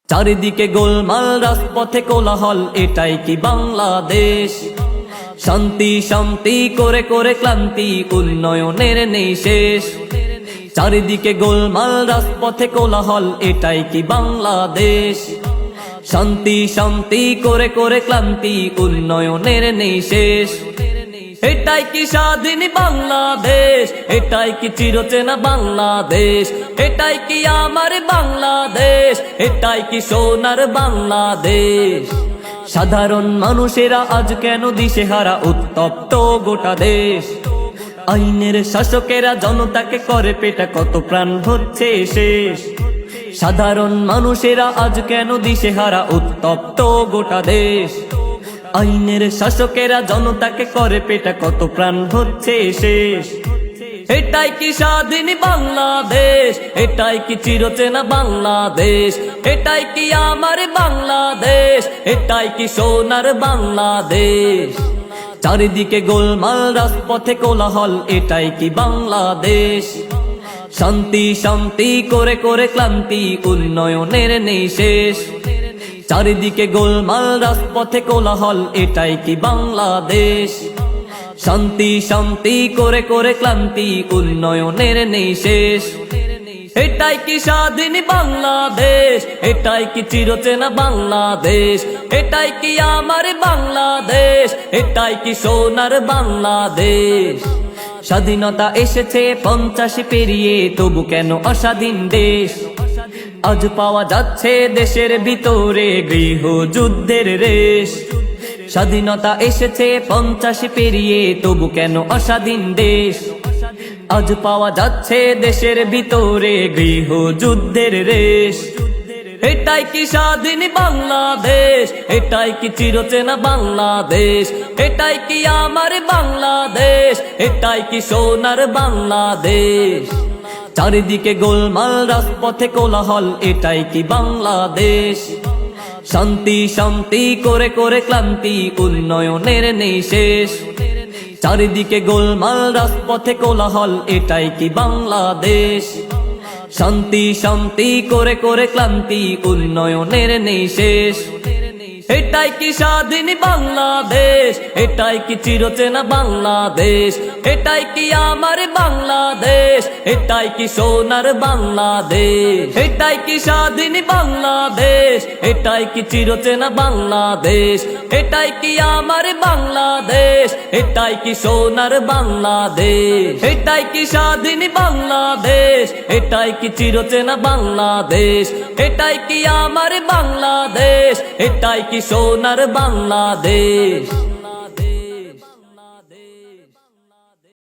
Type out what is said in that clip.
চারিদিকে গোলমাল, রাজপথে কোলাহল, এটাই কি বাংলাদেশ? শান্তি শান্তি করে করে ক্লান্তি, উন্নয়নের নেই শেষ। চারিদিকে গোলমাল, রাজপথে কোলাহল, এটাই কি বাংলাদেশ? শান্তি শান্তি করে করে ক্লান্তি, উন্নয়নের নেই শেষ। এটাই কি স্বাধীন বাংলাদেশ? এটাই কি চিরচেনা বাংলাদেশ? এটাই কি আমার বাংলাদেশ? এটাই কি সোনার বাংলাদেশ? সাধারণ মানুষেরা আজ কেন দিশেহারা, উত্তপ্ত গোটা দেশ। আইনের শাসকেরা জনতাকে করে পেটা, কত প্রাণ হচ্ছে শেষ। সাধারণ মানুষেরা আজ কেন দিশেহারা, উত্তপ্ত গোটা দেশ। আইনের শাসকেরা জনতাকে করে পেটা, কত প্রাণ হচ্ছে শেষ। এটাই কি স্বাধীন বাংলাদেশ? এটাই কি চিরচেনা বাংলাদেশ? এটাই কি আমার বাংলাদেশ? এটাই কি সোনার বাংলাদেশ? চারিদিকে গোলমাল, রাজপথে কোলাহল, এটাই কি বাংলাদেশ? শান্তি শান্তি করে করে ক্লান্তি, উন্নয়নের নেই শেষ। চারিদিকে গোলমাল, রাজপথে কোলাহল, এটাই কি বাংলাদেশ? শান্তি শান্তি করে করে ক্লান্তি, উন্নয়নের নেই শেষ। এটাই কি স্বাধীন বাংলাদেশ? এটাই কি চিরচেনা বাংলাদেশ? এটাই কি আমার বাংলাদেশ? এটাই কি সোনার বাংলাদেশ? স্বাধীনতা এসেছে 85 পেরিয়ে, তবু কেন অস্বাধীন দেশ? আজ পাওয়া যাচ্ছে দেশের ভিতরে গৃহযুদ্ধের রেশ। স্বাধীনতা এসেছে 85 পেরিয়ে, তবু কেন অস্বাধীন দেশ? আজ পাওয়া যাচ্ছে দেশের ভিতরে গৃহযুদ্ধের রেশ। এটাই কি স্বাধীন বাংলাদেশ? এটাই কি চিরচেনা বাংলাদেশ? এটাই কি আমার বাংলাদেশ? এটাই কি সোনার বাংলাদেশ? চারিদিকে গোলমাল, রাজপথে কোলাহল, এটাই কি বাংলাদেশ? শান্তি শান্তি করে করে ক্লান্তি, উন্নয়নের নেই শেষ। চারিদিকে গোলমাল, রাজপথে কোলাহল, এটাই কি বাংলাদেশ? শান্তি শান্তি করে করে ক্লান্তি, উন্নয়নের নেই শেষ। এটাই কি স্বাধীন বাংলাদেশ? এটাই কি চিরচেনা বাংলাদেশ? এটাই কি আমার বাংলাদেশ? এটাই কি সোনার বাংলাদেশ? এটাই কি স্বাধীন বাংলাদেশ? এটাই কি চিরচেনা বাংলাদেশ? এটাই কি আমার বাংলাদেশ? এটাই কি সোনার বাংলাদেশ? এটাই কি স্বাধীন বাংলাদেশ? এটাই কি চিরচেনা বাংলাদেশ? এটাই কি আমার বাংলাদেশ? এটাই কি সোনার বাংলাদেশ?